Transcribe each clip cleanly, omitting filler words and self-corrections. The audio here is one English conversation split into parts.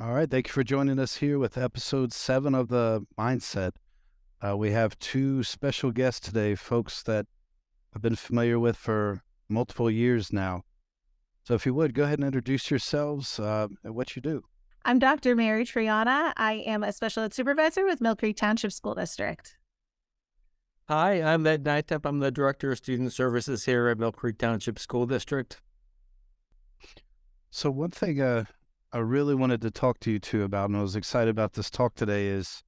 All right. Thank you for joining us here with episode 7 of the Mindset. We have two special guests today, folks that I've been familiar with for multiple years now. So if you would, go ahead and introduce yourselves and what you do. I'm Dr. Mary Triana. I am a special ed supervisor with Millcreek Township School District. Hi, I'm Nientimp. I'm the Director of Student Services here at Millcreek Township School District. So one thing I really wanted to talk to you two about, and I was excited about this talk today, is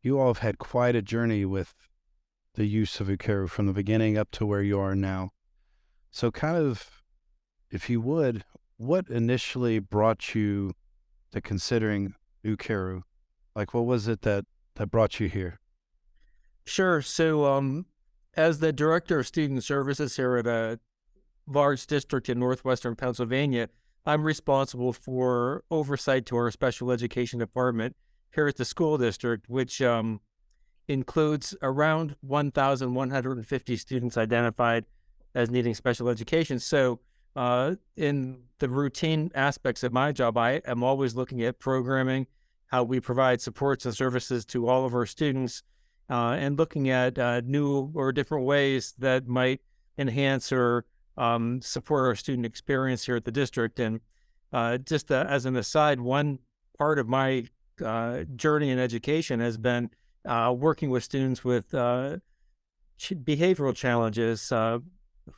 you all have had quite a journey with the use of Ukeru from the beginning up to where you are now. So kind of, if you would, what initially brought you to considering Ukeru? Like, what was it that brought you here? Sure. So as the Director of Student Services here at a large district in northwestern Pennsylvania, I'm responsible for oversight to our special education department here at the school district, which includes around 1,150 students identified as needing special education. So in the routine aspects of my job, I am always looking at programming, how we provide supports and services to all of our students, and looking at new or different ways that might enhance or support our student experience here at the district. And just as an aside, one part of my journey in education has been working with students with behavioral challenges,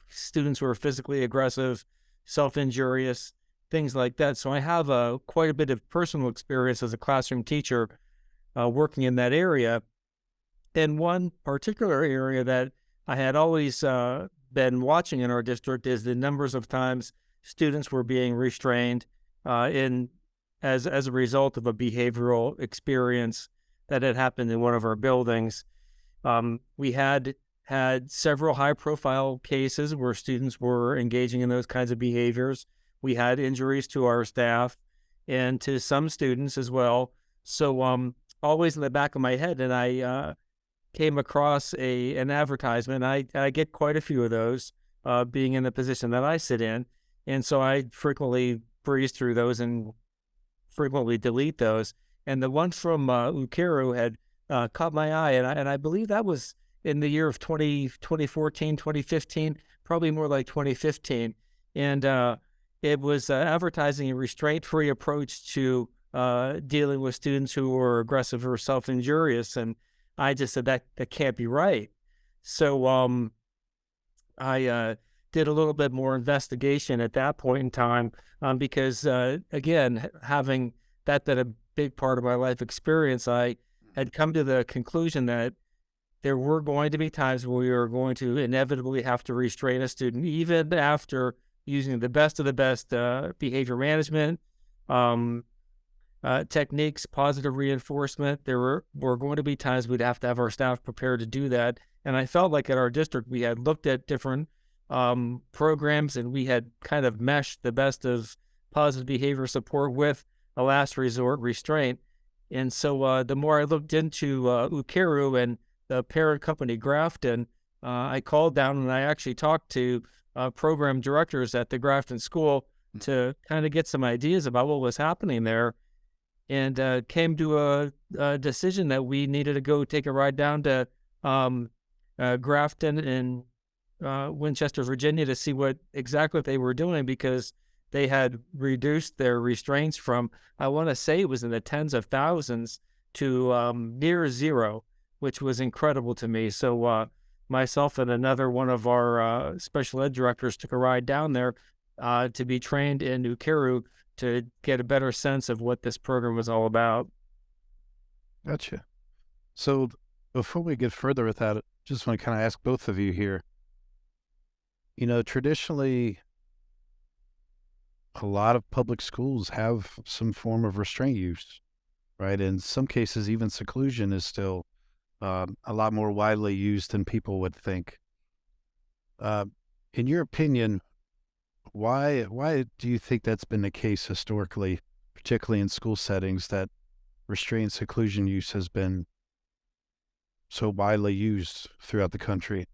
students who are physically aggressive, self-injurious, things like that. So I have quite a bit of personal experience as a classroom teacher working in that area. And one particular area that I had always been watching in our district is the numbers of times students were being restrained as a result of a behavioral experience that had happened in one of our buildings. We had several high-profile cases where students were engaging in those kinds of behaviors. We had injuries to our staff and to some students as well. So always in the back of my head, and I came across an advertisement. I get quite a few of those, being in the position that I sit in. And so I frequently breeze through those and frequently delete those. And the one from Ukeru had caught my eye. And I believe that was in the year of 2014, 2015, probably more like 2015. And it was advertising a restraint-free approach to dealing with students who were aggressive or self-injurious. And I just said that can't be right. So I did a little bit more investigation at that point in time because, again, having that been a big part of my life experience, I had come to the conclusion that there were going to be times where we were going to inevitably have to restrain a student, even after using the best of the best behavior management techniques, positive reinforcement. There were going to be times we'd have to have our staff prepared to do that. And I felt like at our district, we had looked at different programs and we had kind of meshed the best of positive behavior support with a last resort restraint. And so the more I looked into Ukeru and the parent company Grafton, I called down and I actually talked to program directors at the Grafton school to kind of get some ideas about what was happening there. And came to a decision that we needed to go take a ride down to Grafton in Winchester, Virginia, to see what exactly they were doing, because they had reduced their restraints from, I want to say it was in the tens of thousands, to near zero, which was incredible to me. So myself and another one of our special ed directors took a ride down there to be trained in Ukeru to get a better sense of what this program was all about. Gotcha. So before we get further with that, I just want to kind of ask both of you here. You know, traditionally, a lot of public schools have some form of restraint use, right? In some cases, even seclusion is still a lot more widely used than people would think. In your opinion, why do you think that's been the case historically, particularly in school settings, that restraint seclusion use has been so widely used throughout the country?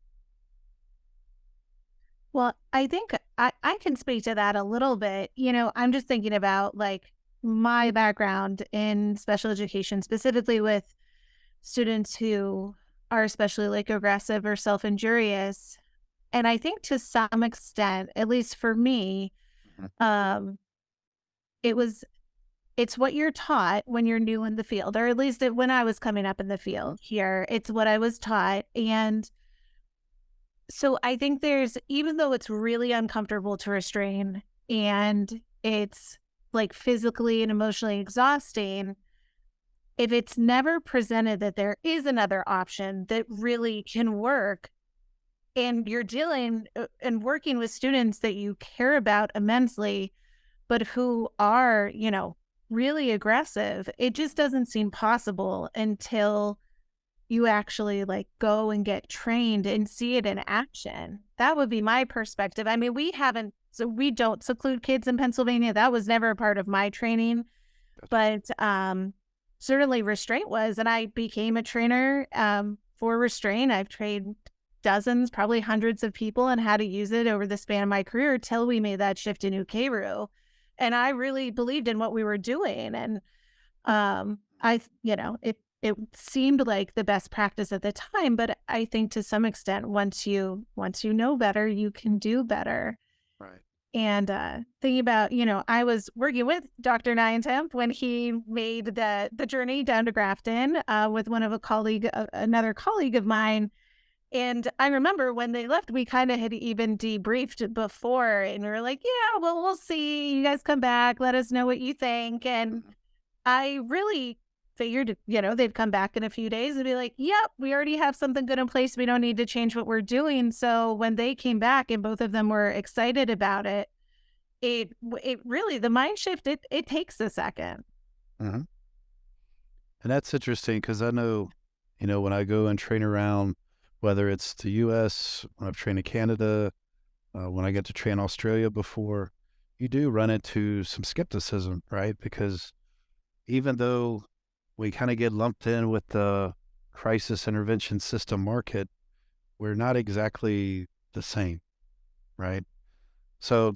Well, I think I can speak to that a little bit. I'm just thinking about, like, my background in special education, specifically with students who are especially like aggressive or self-injurious. And I think to some extent, at least for me, um, it was it's what you're taught when you're new in the field, or at least when I was coming up in the field here, it's what I was taught. And so I think even though it's really uncomfortable to restrain and it's like physically and emotionally exhausting, if it's never presented that there is another option that really can work, and you're dealing and working with students that you care about immensely, but who are, really aggressive, it just doesn't seem possible until you actually like go and get trained and see it in action. That would be my perspective. I mean, we don't seclude kids in Pennsylvania. That was never a part of my training, but certainly restraint was, and I became a trainer for restraint. I've trained dozens, probably hundreds of people on how to use it over the span of my career till we made that shift in Ukeru. And I really believed in what we were doing. And it seemed like the best practice at the time, but I think to some extent, once you know better, you can do better. Right. And thinking about, I was working with Dr. Nientimp when he made the journey down to Grafton with another colleague of mine. And I remember when they left, we kind of had even debriefed before, and we were like, yeah, well, we'll see. You guys come back. Let us know what you think. And I really figured, they'd come back in a few days and be like, yep, we already have something good in place. We don't need to change what we're doing. So when they came back and both of them were excited about it, it really, the mind shift, it takes a second. Mm-hmm. And that's interesting because I know, when I go and train around, whether it's the U.S., when I've trained in Canada, when I get to train Australia before, you do run into some skepticism, right? Because even though we kind of get lumped in with the crisis intervention system market, we're not exactly the same, right? So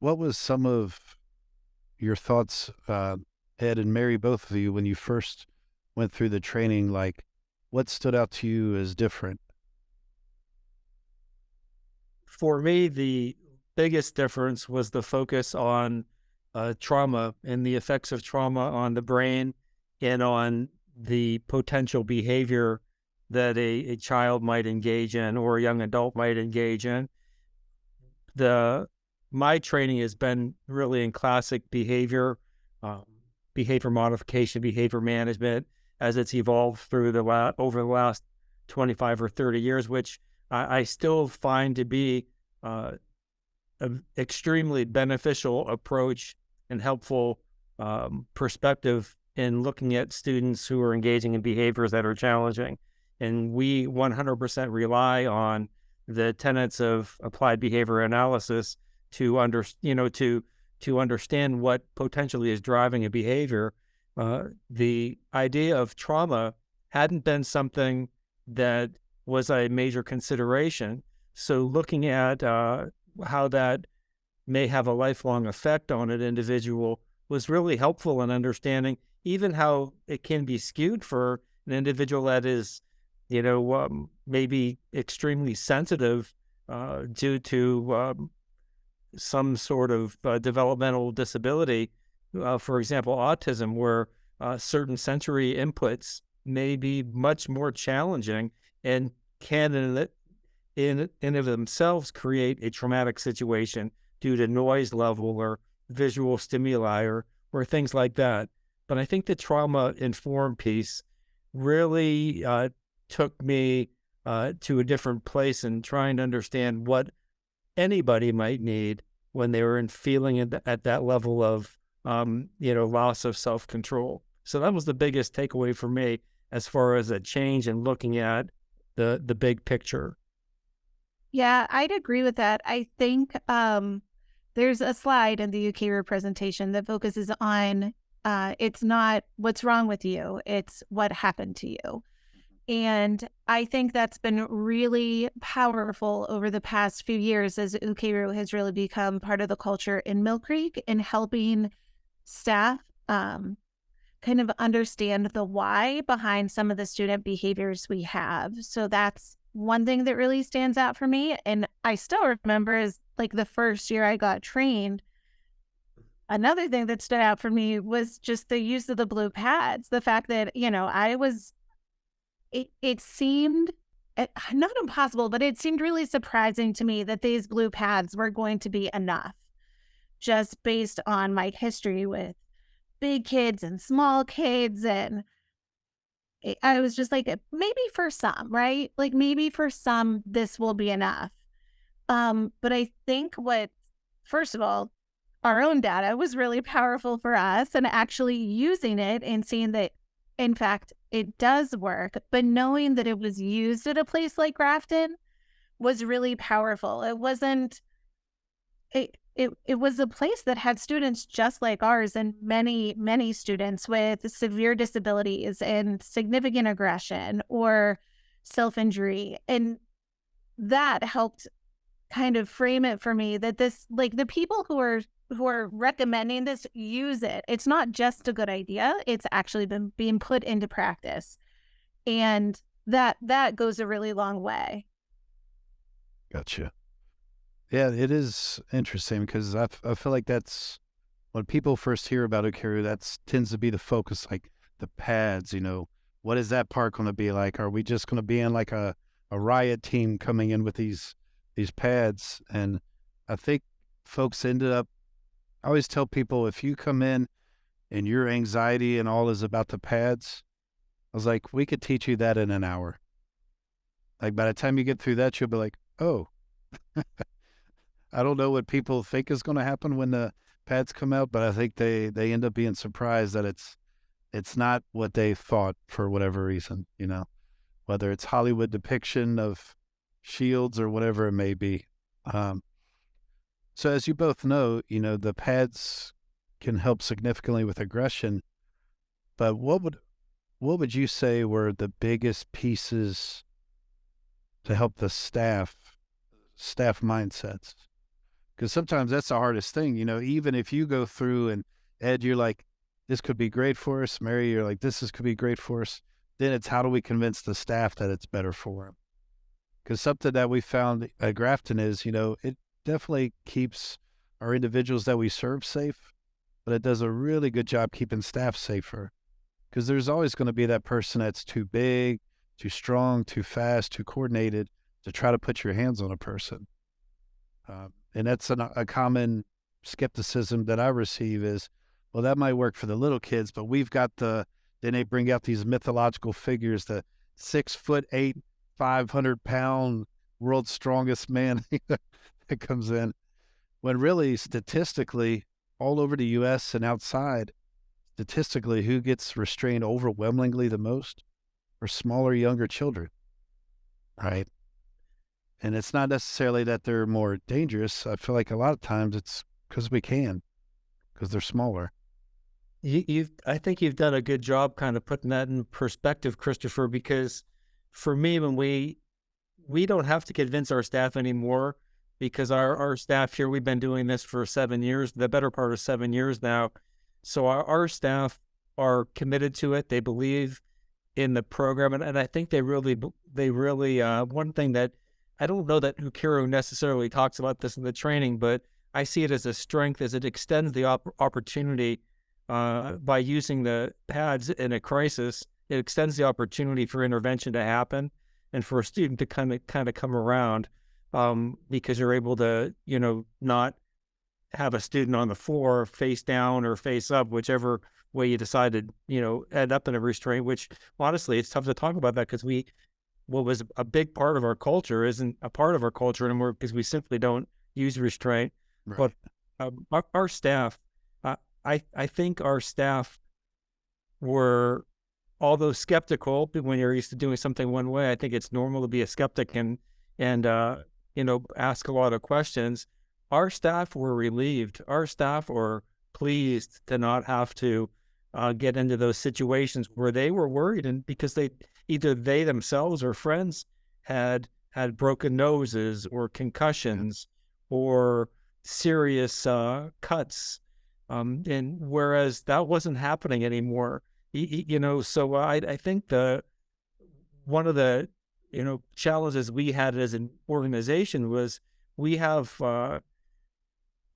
what was some of your thoughts, Ed and Mary, both of you, when you first went through the training? Like, what stood out to you as different? For me, the biggest difference was the focus on trauma and the effects of trauma on the brain and on the potential behavior that a child might engage in or a young adult might engage in. My training has been really in classic behavior modification, behavior management, as it's evolved through over the last 25 or 30 years, which I still find to be an extremely beneficial approach and helpful perspective in looking at students who are engaging in behaviors that are challenging. And we 100% rely on the tenets of applied behavior analysis to understand what potentially is driving a behavior. The idea of trauma hadn't been something that was a major consideration. So looking at how that may have a lifelong effect on an individual was really helpful in understanding even how it can be skewed for an individual that is, maybe extremely sensitive due to some sort of developmental disability, for example, autism, where certain sensory inputs may be much more challenging and can in and of themselves create a traumatic situation due to noise level or visual stimuli or things like that. But I think the trauma-informed piece really took me to a different place in trying to understand what anybody might need when they were feeling at that level of, loss of self-control. So that was the biggest takeaway for me as far as a change in looking at the big picture. Yeah, I'd agree with that. I think there's a slide in the Ukeru presentation that focuses on it's not what's wrong with you, it's what happened to you. And I think that's been really powerful over the past few years as Ukeru has really become part of the culture in Millcreek and helping staff kind of understand the why behind some of the student behaviors we have. So that's one thing that really stands out for me. And I still remember is like the first year I got trained, another thing that stood out for me was just the use of the blue pads. The fact that, it seemed not impossible, but it seemed really surprising to me that these blue pads were going to be enough just based on my history with big kids and small kids. And I was just like, maybe for some, right? Like maybe for some, this will be enough. But I think first of all, our own data was really powerful for us and actually using it and seeing that, in fact, it does work. But knowing that it was used at a place like Grafton was really powerful. It wasn't, it was a place that had students just like ours and many, many students with severe disabilities and significant aggression or self-injury. And that helped kind of frame it for me that this, like the people who are recommending this, use it. It's not just a good idea. It's actually been being put into practice. And that goes a really long way. Gotcha. Yeah, it is interesting because I feel like that's when people first hear about Ukeru, that tends to be the focus, like the pads, what is that part going to be like? Are we just going to be in like a riot team coming in with these pads? And I think folks ended up, I always tell people, if you come in and your anxiety and all is about the pads, I was like, we could teach you that in an hour. Like by the time you get through that, you'll be like, oh, I don't know what people think is going to happen when the pads come out, but I think they end up being surprised that it's not what they thought for whatever reason, whether it's Hollywood depiction of shields or whatever it may be. So as you both know, the pads can help significantly with aggression, but what would you say were the biggest pieces to help the staff mindsets? Because sometimes that's the hardest thing, even if you go through and Ed, you're like, this could be great for us. Mary, you're like, could be great for us. Then it's how do we convince the staff that it's better for them? Because something that we found at Grafton is, it definitely keeps our individuals that we serve safe, but it does a really good job keeping staff safer. Because there's always going to be that person that's too big, too strong, too fast, too coordinated to try to put your hands on a person. And that's a common skepticism that I receive is, well, that might work for the little kids, but we've got then they bring out these mythological figures, the 6'8", 500-pound world's strongest man that comes in. When really, statistically, all over the U.S. and outside, statistically, who gets restrained overwhelmingly the most are smaller, younger children, right? And it's not necessarily that they're more dangerous. I feel like a lot of times it's because they're smaller. I think you've done a good job kind of putting that in perspective, Christopher, because for me, when we don't have to convince our staff anymore, because our staff here, we've been doing this for 7 years, the better part of 7 years now. So our staff are committed to it. They believe in the program. And I think they really, one thing that I don't know that Ukeru necessarily talks about this in the training, but I see it as a strength as it extends the opportunity by using the pads in a crisis. It extends the opportunity for intervention to happen and for a student to kind of come around because you're able to, not have a student on the floor face down or face up, whichever way you decided, end up in a restraint, which honestly, it's tough to talk about that because what was a big part of our culture isn't a part of our culture anymore because we simply don't use restraint. Right. But our staff, I think our staff were, although skeptical when you're used to doing something one way, I think it's normal to be a skeptic and ask a lot of questions. Our staff were relieved. Our staff were pleased to not have to get into those situations where they were worried, and because either they themselves or friends had broken noses or concussions or serious cuts And whereas that wasn't happening anymore, so I think one of the, challenges we had as an organization was we have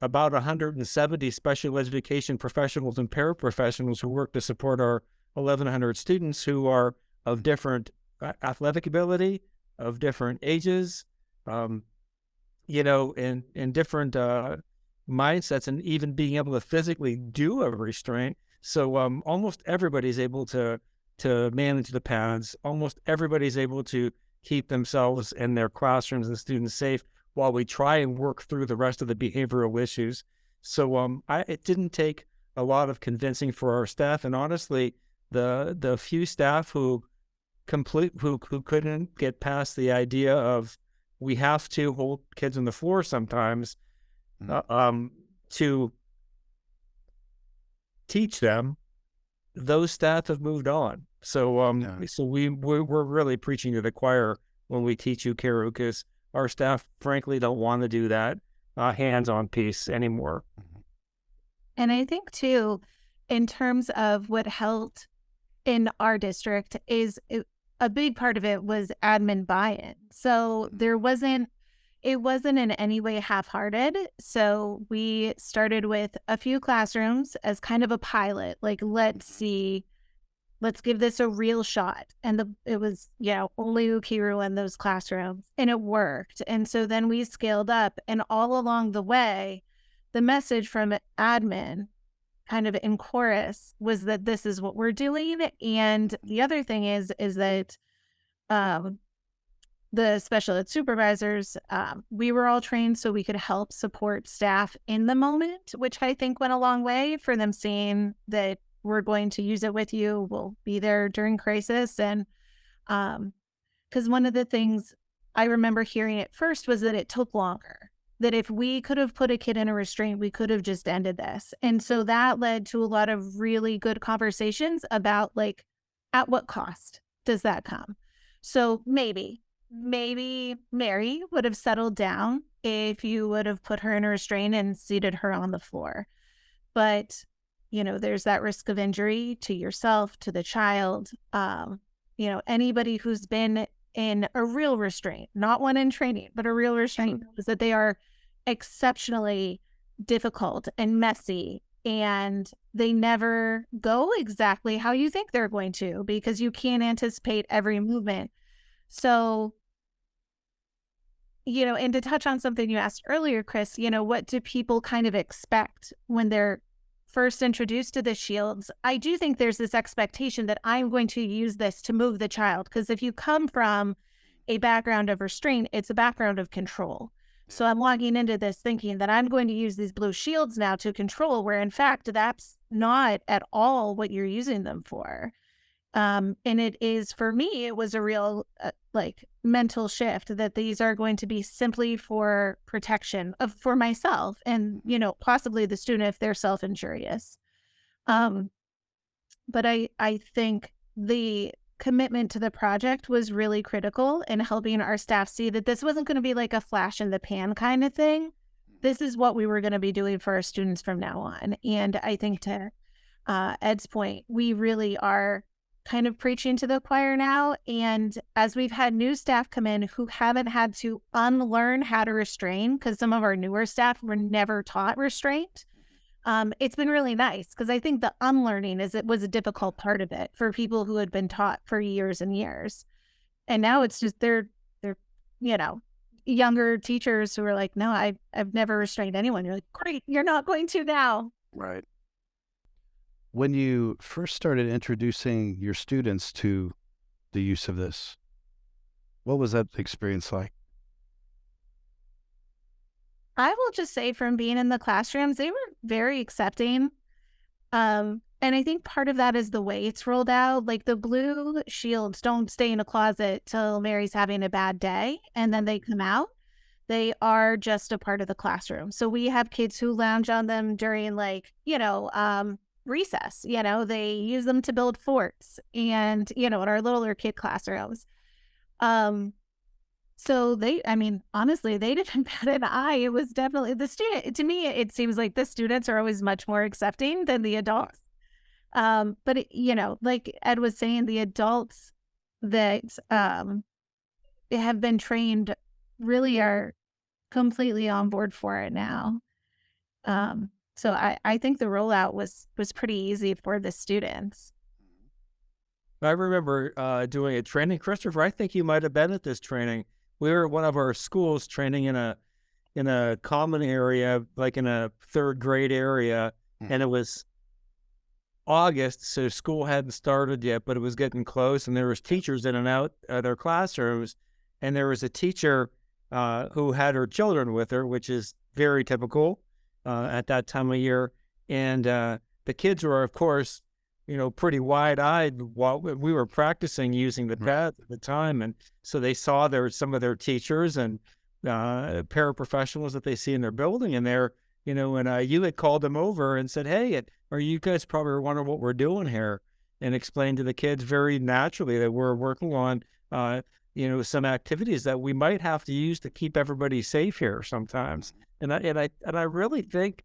about 170 special education professionals and paraprofessionals who work to support our 1,100 students who are of different athletic ability, of different ages, and different mindsets, and even being able to physically do a restraint. So almost everybody's able to manage the pads. Almost everybody's able to keep themselves and their classrooms and students safe while we try and work through the rest of the behavioral issues. So it didn't take a lot of convincing for our staff, and honestly, the few staff who couldn't get past the idea of we have to hold kids on the floor sometimes to teach them, those staff have moved on. So so we're really preaching to the choir when we teach Ukeru, because our staff frankly don't want to do that hands-on piece anymore. And I think too, in terms of what helped in our district, is a big part of it was admin buy-in. So it wasn't in any way half-hearted. So we started with a few classrooms as kind of a pilot, like, let's give this a real shot. And it was, only Ukeru in those classrooms, and it worked. And so then we scaled up, and all along the way, the message from admin kind of in chorus was that this is what we're doing. And the other thing is that the special ed supervisors, we were all trained so we could help support staff in the moment, which I think went a long way for them seeing that we're going to use it with you. We'll be there during crisis. And because one of the things I remember hearing at first was that it took longer, that if we could have put a kid in a restraint, we could have just ended this. And so that led to a lot of really good conversations about, like, at what cost does that come? So maybe Mary would have settled down if you would have put her in a restraint and seated her on the floor. But, there's that risk of injury to yourself, to the child. Anybody who's been in a real restraint, not one in training, but a real restraint, is that they are exceptionally difficult and messy, and they never go exactly how you think they're going to, because you can't anticipate every movement. So, and to touch on something you asked earlier, Chris, what do people kind of expect when they're first introduced to the shields? I do think there's this expectation that I'm going to use this to move the child, because if you come from a background of restraint, it's a background of control. So I'm walking into this thinking that I'm going to use these blue shields now to control, where in fact, that's not at all what you're using them for. And it is, for me, it was a real mental shift that these are going to be simply for protection for myself and, possibly the student if they're self-injurious. But I think the commitment to the project was really critical in helping our staff see that this wasn't going to be like a flash in the pan kind of thing. This is what we were going to be doing for our students from now on. And I think, to Ed's point, we really are kind of preaching to the choir now. And as we've had new staff come in who haven't had to unlearn how to restrain, because some of our newer staff were never taught restraint, it's been really nice, because I think the unlearning was a difficult part of it for people who had been taught for years and years. And now it's just they're younger teachers who are like, no, I've never restrained anyone. You're like, great, you're not going to now. Right. When you first started introducing your students to the use of this, what was that experience like? I will just say, from being in the classrooms, they were very accepting. And I think part of that is the way it's rolled out. Like, the blue shields don't stay in a closet till Mary's having a bad day and then they come out. They are just a part of the classroom. So we have kids who lounge on them during, recess. They use them to build forts, and, in our littler kid classrooms. So I mean, honestly, they didn't bat an eye. It was definitely the student. To me, it seems like the students are always much more accepting than the adults. But like Ed was saying, the adults that have been trained really are completely on board for it now. So I think the rollout was pretty easy for the students. I remember doing a training. Christopher, I think you might have been at this training. We were at one of our schools training in a common area, like in a third grade area, and it was August, so school hadn't started yet, but it was getting close, and there was teachers in and out of their classrooms, and there was a teacher who had her children with her, which is very typical at that time of year, and the kids were, of course, pretty wide-eyed while we were practicing using the pads at the time, and so they saw some of their teachers and paraprofessionals that they see in their building, and and you had called them over and said, "Hey, are you guys probably wondering what we're doing here?" And explained to the kids very naturally that we're working on, some activities that we might have to use to keep everybody safe here sometimes. And I really think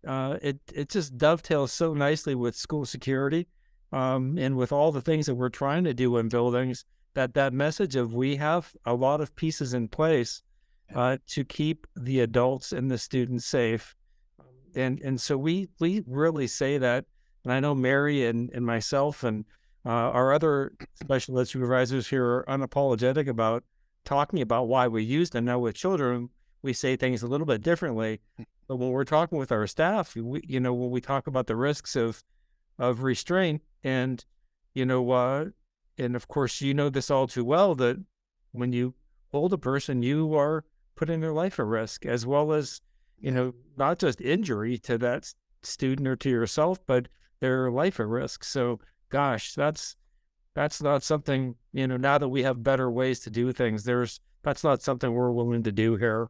it just dovetails so nicely with school security, and with all the things that we're trying to do in buildings. That message of we have a lot of pieces in place to keep the adults and the students safe. And so we really say that, and I know Mary and myself and our other special ed supervisors here are unapologetic about talking about why we use them. Now with children, we say things a little bit differently, but when we're talking with our staff, when we talk about the risks of restraint and, and of course, this all too well, that when you hold a person, you are putting their life at risk, as well as, not just injury to that student or to yourself, but their life at risk. So, gosh, that's not something, now that we have better ways to do things, that's not something we're willing to do here.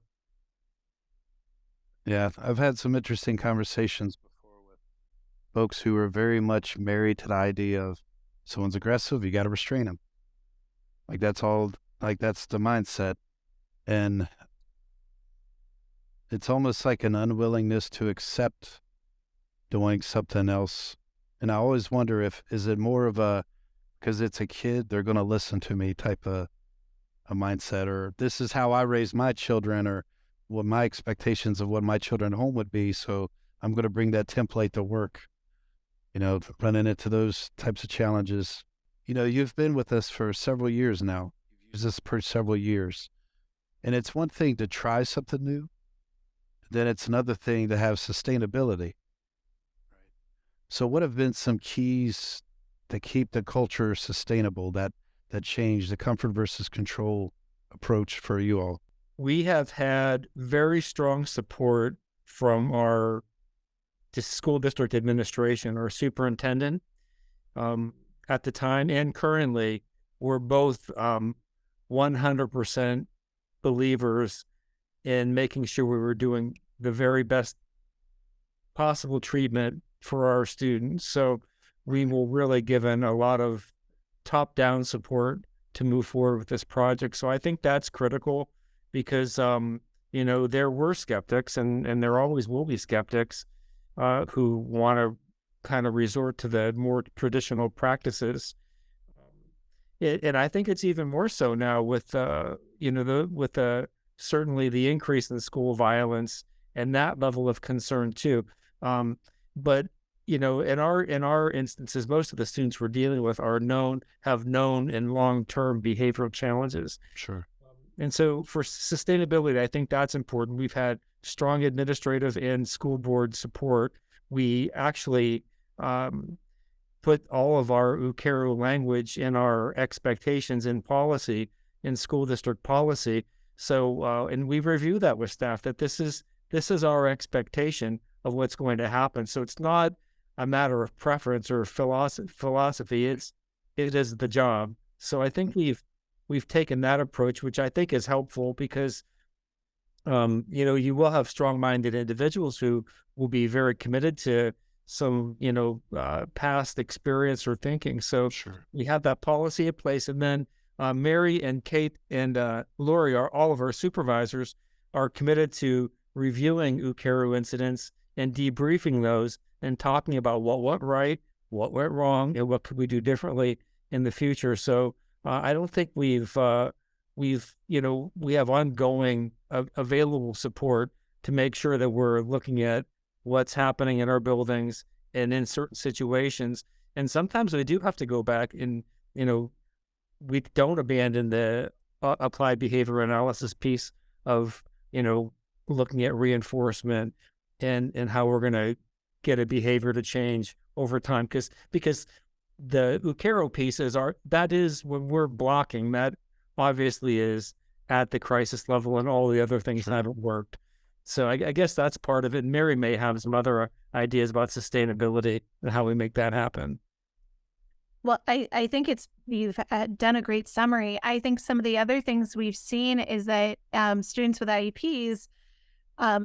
Yeah, I've had some interesting conversations before with folks who are very much married to the idea of someone's aggressive, you got to restrain them. Like that's the mindset. And it's almost like an unwillingness to accept doing something else. And I always wonder is it more of because it's a kid, they're going to listen to me type of a mindset, or this is how I raise my children, or what my expectations of what my children at home would be. So I'm going to bring that template to work, running into those types of challenges. You've been with us for several years now. You've used this for several years. And it's one thing to try something new. Then it's another thing to have sustainability. So what have been some keys to keep the culture sustainable, that change, the comfort versus control approach for you all? We have had very strong support from our school district administration, or superintendent at the time and currently. We're both 100% believers in making sure we were doing the very best possible treatment for our students. So we were really given a lot of top-down support to move forward with this project. So I think that's critical because, there were skeptics and there always will be skeptics who want to kind of resort to the more traditional practices. And I think it's even more so now with, certainly the increase in school violence and that level of concern too. But in our instances, most of the students we're dealing with have known and long-term behavioral challenges. Sure. And so for sustainability, I think that's important. We've had strong administrative and school board support. We actually put all of our Ukeru language in our expectations in policy, in school district policy. So, and we review that with staff, that this is our expectation of what's going to happen. So it's not a matter of preference or philosophy. It is the job. So I think we've taken that approach, which I think is helpful because, you will have strong-minded individuals who will be very committed to some, past experience or thinking. So Sure. we have that policy in place. And then Mary and Kate and Lori, all of our supervisors, are committed to reviewing Ukeru incidents and debriefing those and talking about what went right, what went wrong, and what could we do differently in the future. So I don't think we have ongoing available support to make sure that we're looking at what's happening in our buildings and in certain situations. And sometimes we do have to go back and, we don't abandon the applied behavior analysis piece of, looking at reinforcement and how we're going to get a behavior to change over time. Because the Ukeru piece that is when we're blocking, that obviously is at the crisis level, and all the other things haven't worked. So I guess that's part of it. Mary may have some other ideas about sustainability and how we make that happen. Well, I think you've done a great summary. I think some of the other things we've seen is that students with IEPs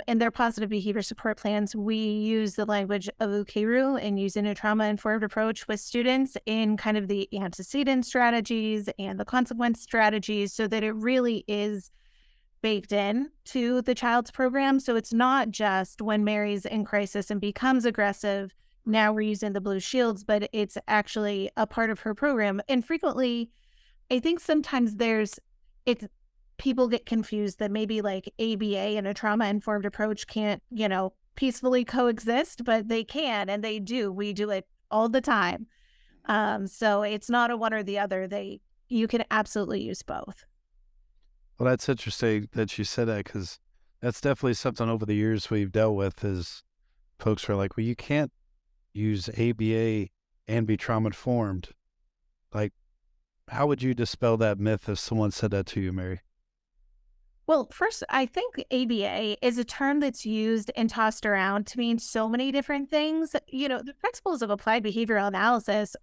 in their positive behavior support plans, we use the language of Ukeru and using a trauma-informed approach with students in kind of the antecedent strategies and the consequence strategies, so that it really is baked in to the child's program. So it's not just when Mary's in crisis and becomes aggressive, now we're using the blue shields, but it's actually a part of her program. And frequently, I think sometimes people get confused that maybe like ABA and a trauma-informed approach can't, peacefully coexist, but they can, and they do. We do it all the time. So it's not a one or the other. You can absolutely use both. Well, that's interesting that you said that, because that's definitely something over the years we've dealt with is folks are like, well, you can't use ABA and be trauma-informed. Like, how would you dispel that myth if someone said that to you, Mary? Well, first, I think ABA is a term that's used and tossed around to mean so many different things. The principles of applied behavioral analysis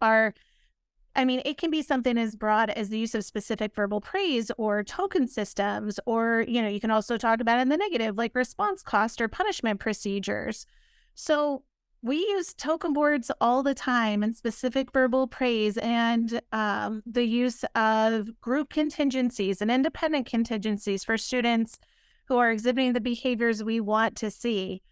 it can be something as broad as the use of specific verbal praise or token systems, or, you can also talk about in the negative, like response cost or punishment procedures. So we use token boards all the time, and specific verbal praise, and the use of group contingencies and independent contingencies for students who are exhibiting the behaviors we want to see.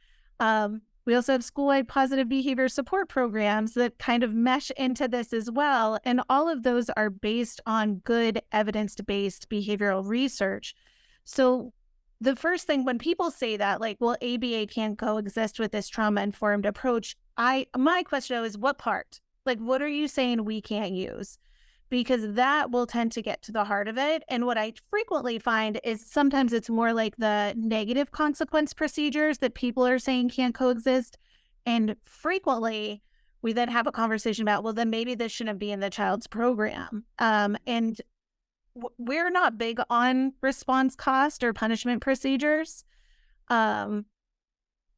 We also have school-wide positive behavior support programs that kind of mesh into this as well. And all of those are based on good evidence-based behavioral research. So the first thing when people say that, like, well, ABA can't coexist with this trauma-informed approach, my question is, what part? Like, what are you saying we can't use? Because that will tend to get to the heart of it. And what I frequently find is sometimes it's more like the negative consequence procedures that people are saying can't coexist. And frequently we then have a conversation about, well, then maybe this shouldn't be in the child's program. And we're not big on response cost or punishment procedures. The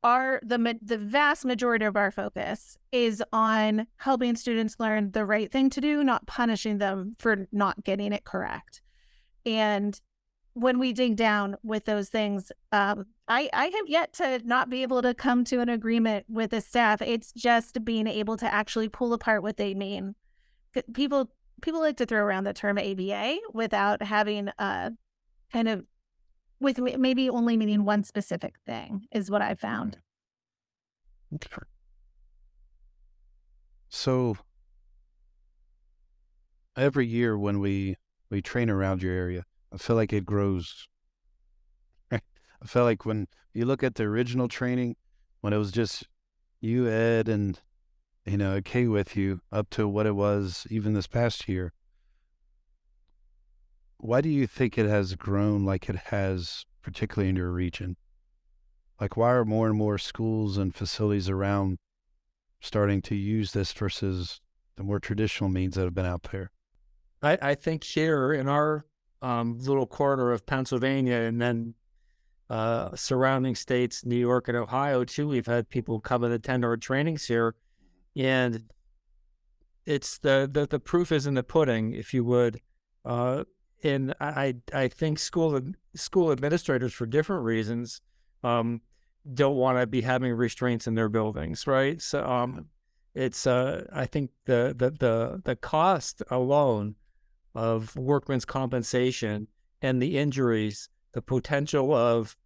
vast majority of our focus is on helping students learn the right thing to do, not punishing them for not getting it correct. And when we dig down with those things, I have yet to not be able to come to an agreement with the staff. It's just being able to actually pull apart what they mean. People like to throw around the term ABA without having with maybe only meaning one specific thing, is what I found. Okay. So every year when we train around your area, I feel like it grows. I feel like when you look at the original training, when it was just you, Ed, and Kay with you, up to what it was even this past year, why do you think it has grown like it has, particularly in your region? Like, why are more and more schools and facilities around starting to use this versus the more traditional means that have been out there? I think here in our little corner of Pennsylvania, and then surrounding states, New York and Ohio too, we've had people come and attend our trainings here, and it's the proof is in the pudding, if you would. And I think school administrators, for different reasons, don't want to be having restraints in their buildings, right? So it's I think the cost alone workman's compensation and the injuries, the potential of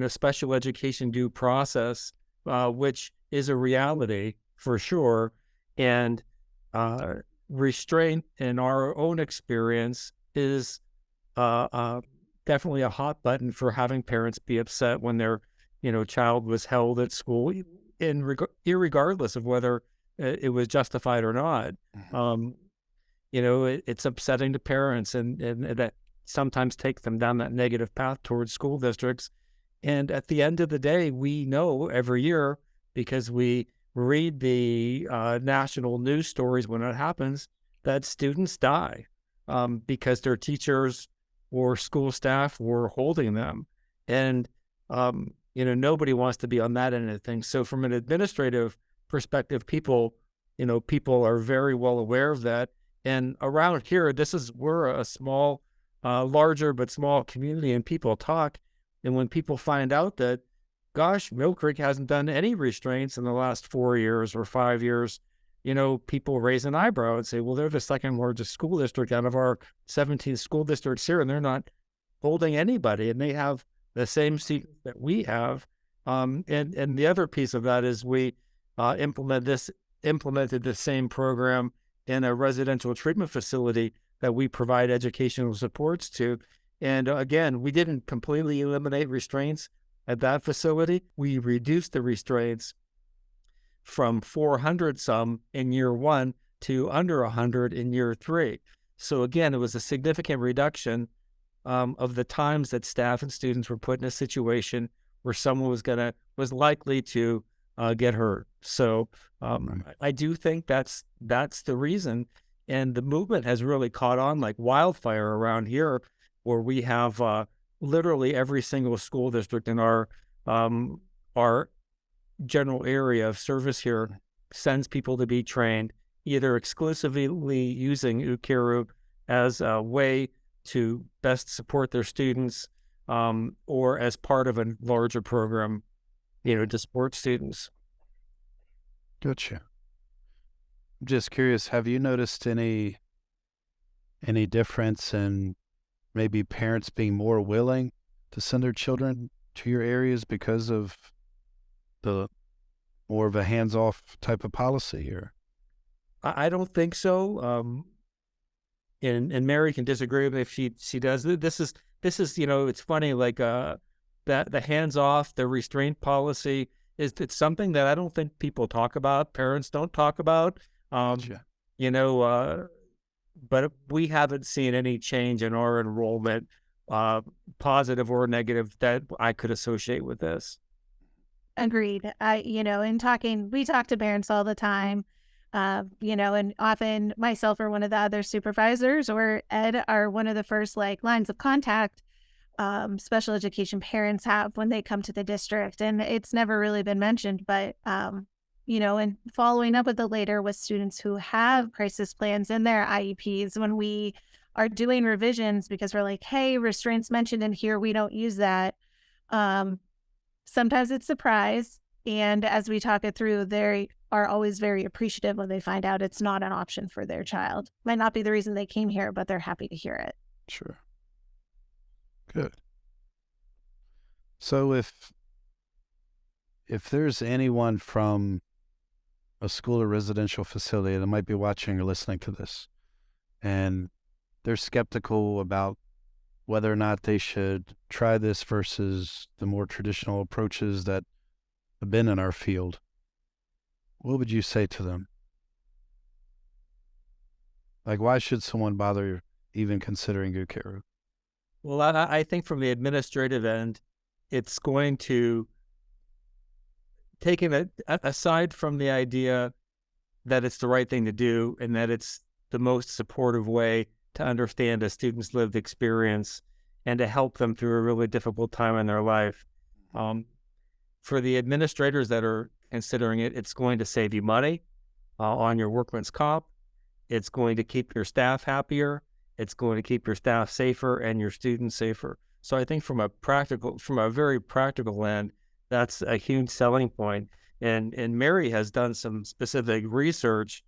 special education due process, which is a reality for sure, and restraint in our own experience is definitely a hot button for having parents be upset when their child was held at school, irregardless of whether it was justified or not. It's upsetting to parents, and that sometimes take them down that negative path towards school districts. And at the end of the day, we know every year, because we read the national news stories when it happens, that students die because their teachers or school staff were holding them. And, nobody wants to be on that end of things. So from an administrative perspective, people are very well aware of that. And around here, we're a small, larger but small community, and people talk. And when people find out that, gosh, Millcreek hasn't done any restraints in the last 4 years or 5 years, people raise an eyebrow and say, well, they're the second largest school district out of our 17 school districts here, and they're not holding anybody, and they have the same seats that we have. And the other piece of that is we implemented the same program in a residential treatment facility that we provide educational supports to. And again, we didn't completely eliminate restraints at that facility. We reduced the restraints from 400 some in year 1 to under 100 in year 3. So again, it was a significant reduction of the times that staff and students were put in a situation where someone was likely to get hurt. So I do think that's the reason. And the movement has really caught on like wildfire around here, where we have literally every single school district in our general area of service here sends people to be trained, either exclusively using Ukeru as a way to best support their students, or as part of a larger program, to support students. Gotcha. I'm just curious, have you noticed any difference in maybe parents being more willing to send their children to your areas because of the more of a hands-off type of policy here? I don't think so. And Mary can disagree with me if she does. This is it's funny, like that the hands-off, the restraint policy it's something that I don't think people talk about. Parents don't talk about. Gotcha. But we haven't seen any change in our enrollment, positive or negative, that I could associate with this. Agreed. We talk to parents all the time, and often myself or one of the other supervisors or Ed are one of the first lines of contact special education parents have when they come to the district. And it's never really been mentioned, but, and following up with it later with students who have crisis plans in their IEPs, when we are doing revisions, because we're like, hey, restraints mentioned in here, we don't use that. Sometimes it's surprise. And as we talk it through, they are always very appreciative when they find out it's not an option for their child. Might not be the reason they came here, but they're happy to hear it. Sure. Good. So if there's anyone from a school or residential facility that might be watching or listening to this, and they're skeptical about whether or not they should try this versus the more traditional approaches that have been in our field, what would you say to them? Like, why should someone bother even considering Ukeru? Well, I think from the administrative end, it's going to, taking it aside from the idea that it's the right thing to do and that it's the most supportive way to understand a student's lived experience and to help them through a really difficult time in their life. For the administrators that are considering it, it's going to save you money on your workman's comp. It's going to keep your staff happier. It's going to keep your staff safer and your students safer. So I think from a very practical end, that's a huge selling point. And Mary has done some specific research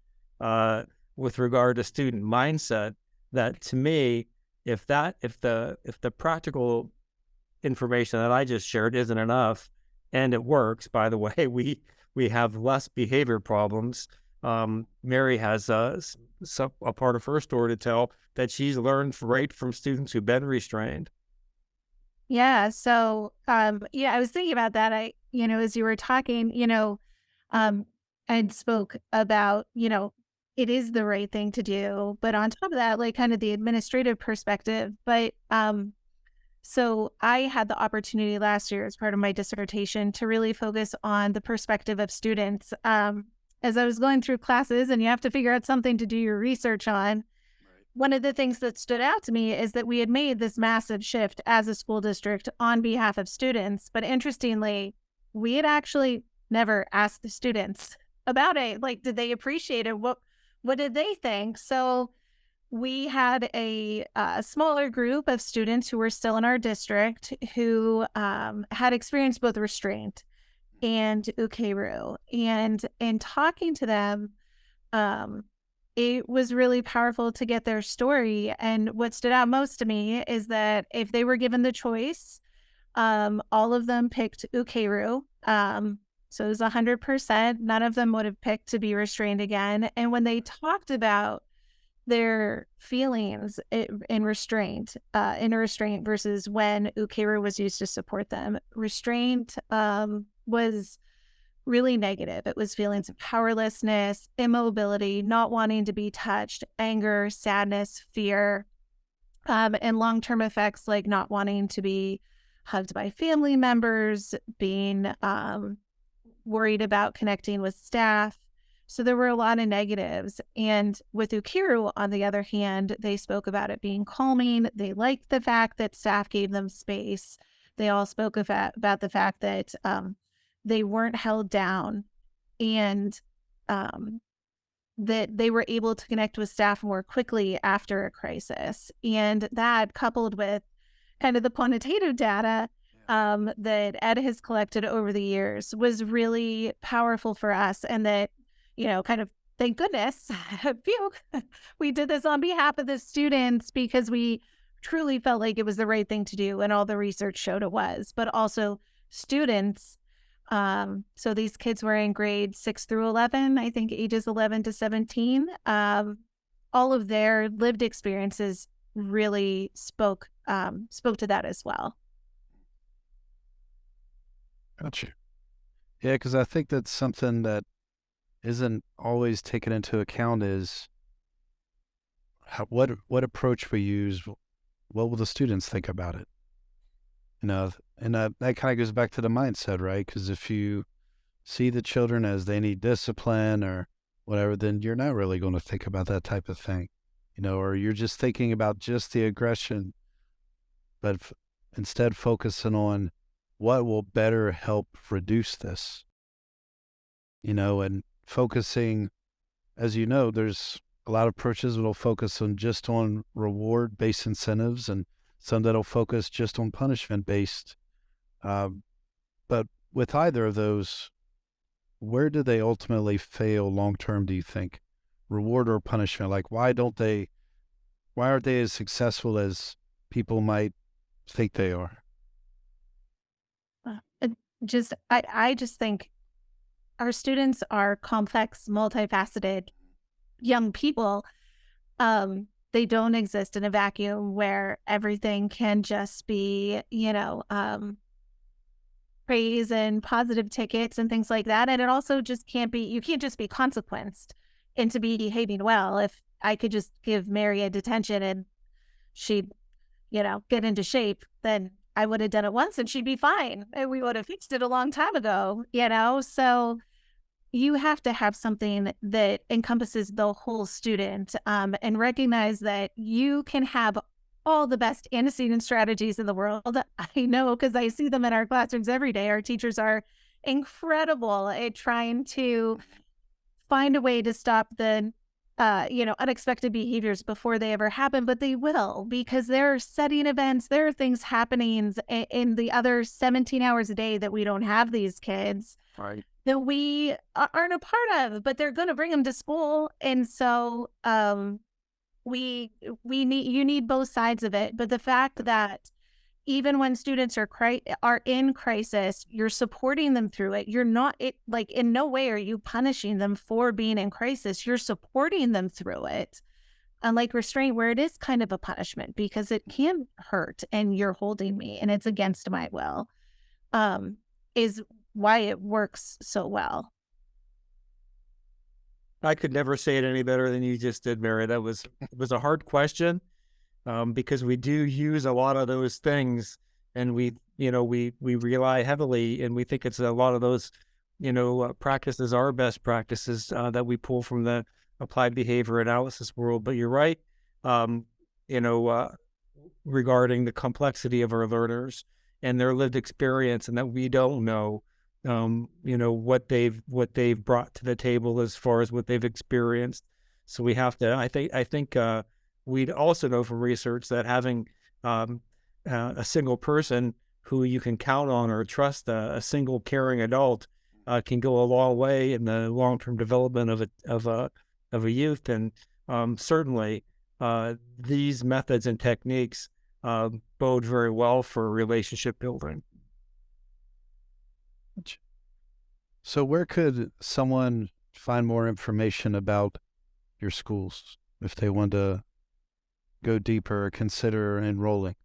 with regard to student mindset, that to me, if the practical information that I just shared isn't enough, and it works, by the way, we have less behavior problems. Mary has a part of her story to tell that she's learned right from students who've been restrained. Yeah. So, I was thinking about that. As you were talking, I spoke about, it is the right thing to do. But on top of that, like kind of the administrative perspective. But so I had the opportunity last year as part of my dissertation to really focus on the perspective of students. As I was going through classes, and you have to figure out something to do your research on, one of the things that stood out to me is that we had made this massive shift as a school district on behalf of students. But interestingly, we had actually never asked the students about it. Like, did they appreciate it? What did they think? So we had a smaller group of students who were still in our district who had experienced both restraint and Ukeru. And in talking to them, it was really powerful to get their story. And what stood out most to me is that if they were given the choice, all of them picked Ukeru. So it was 100%. None of them would have picked to be restrained again. And when they talked about their feelings in restraint versus when Ukeru was used to support them, restraint was really negative. It was feelings of powerlessness, immobility, not wanting to be touched, anger, sadness, fear, and long-term effects like not wanting to be hugged by family members, being worried about connecting with staff. So there were a lot of negatives. And with Ukeru, on the other hand, they spoke about it being calming. They liked the fact that staff gave them space. They all spoke about the fact that they weren't held down, and that they were able to connect with staff more quickly after a crisis. And that, coupled with kind of the quantitative data that Ed has collected over the years, was really powerful for us. And that, kind of, thank goodness, we did this on behalf of the students, because we truly felt like it was the right thing to do, and all the research showed it was. But also students, so these kids were in grades 6 through 11, I think ages 11 to 17. All of their lived experiences really spoke to that as well. Gotcha. Yeah, because I think that's something that isn't always taken into account is what approach we use. What will the students think about it? And that kind of goes back to the mindset, right? Because if you see the children as they need discipline or whatever, then you're not really going to think about that type of thing, or you're just thinking about just the aggression, but instead focusing on what will better help reduce this, and focusing, as there's a lot of approaches that'll focus on reward-based incentives, and some that'll focus just on punishment-based. But with either of those, where do they ultimately fail long-term, do you think? Reward or punishment? Like, why aren't they as successful as people might think they are? I just think our students are complex, multifaceted young people. They don't exist in a vacuum where everything can just be, praise and positive tickets and things like that. And it also just you can't just be consequenced into behaving well. If I could just give Mary a detention and she'd, get into shape, then I would have done it once and she'd be fine. And we would have fixed it a long time ago, So you have to have something that encompasses the whole student, and recognize that you can have all the best antecedent strategies in the world. I know, because I see them in our classrooms every day. Our teachers are incredible at trying to find a way to stop the unexpected behaviors before they ever happen, but they will, because there are setting events, there are things happening in the other 17 hours a day that we don't have these kids. Right. that we aren't a part of, but they're going to bring them to school. And so we you need both sides of it. But the fact that even when students are in crisis, you're supporting them through it. You're not like in no way are you punishing them for being in crisis. You're supporting them through it. Unlike restraint, where it is kind of a punishment because it can hurt and you're holding me and it's against my will, is why it works so well. I could never say it any better than you just did, Mary. It was a hard question, because we do use a lot of those things, and we rely heavily, and we think it's a lot of those, practices are best practices that we pull from the applied behavior analysis world. But you're right, regarding the complexity of our learners and their lived experience, and that we don't know, what they've brought to the table as far as what they've experienced. So we have to. I think we'd also know from research that having a single person who you can count on or trust, a single caring adult, can go a long way in the long-term development of a youth. And certainly these methods and techniques bode very well for relationship building. So where could someone find more information about your schools if they want to go deeper or consider enrolling?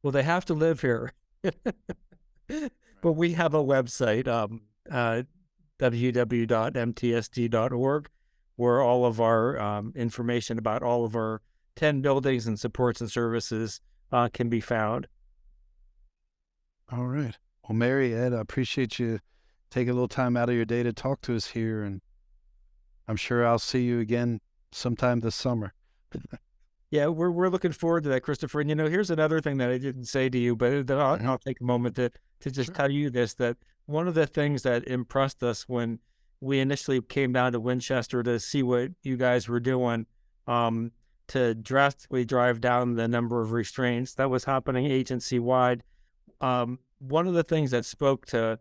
Well, they have to live here. But we have a website, www.mtsd.org, where all of our information about all of our 10 buildings and supports and services can be found. All right. Well, Mary, Ed, I appreciate you taking a little time out of your day to talk to us here, and I'm sure I'll see you again sometime this summer. Yeah, we're looking forward to that, Christopher. And here's another thing that I didn't say to you, but I'll take a moment to just tell you this: that one of the things that impressed us when we initially came down to Winchester to see what you guys were doing, to drastically drive down the number of restraints that was happening agency wide. One of the things that spoke to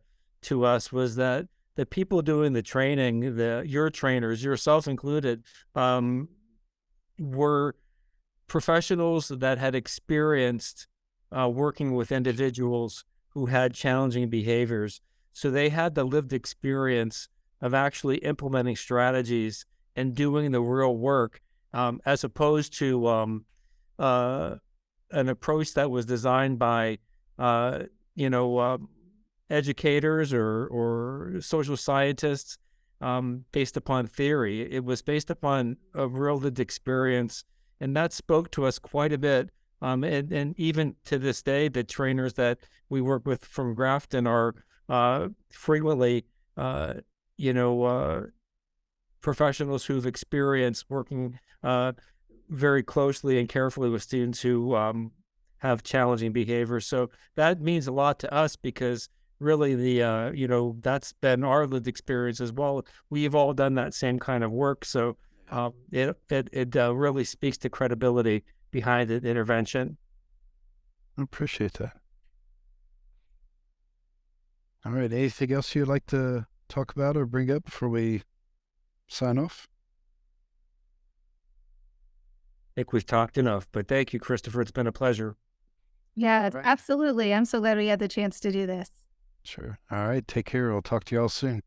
us was that the people doing the training, your trainers, yourself included, were professionals that had experienced working with individuals who had challenging behaviors. So they had the lived experience of actually implementing strategies and doing the real work, as opposed to an approach that was designed by educators or social scientists, based upon theory. It was based upon a real lived experience, and that spoke to us quite a bit. And even to this day, the trainers that we work with from Grafton are frequently, professionals who've experienced working very closely and carefully with students who have challenging behavior. So that means a lot to us, because really that's been our lived experience as well. We've all done that same kind of work. So it really speaks to credibility behind the intervention. I appreciate that. All right. Anything else you'd like to talk about or bring up before we sign off? I think we've talked enough, but thank you, Christopher. It's been a pleasure. Yeah, Right. absolutely. I'm so glad we had the chance to do this. Sure. All right. Take care. I'll talk to you all soon.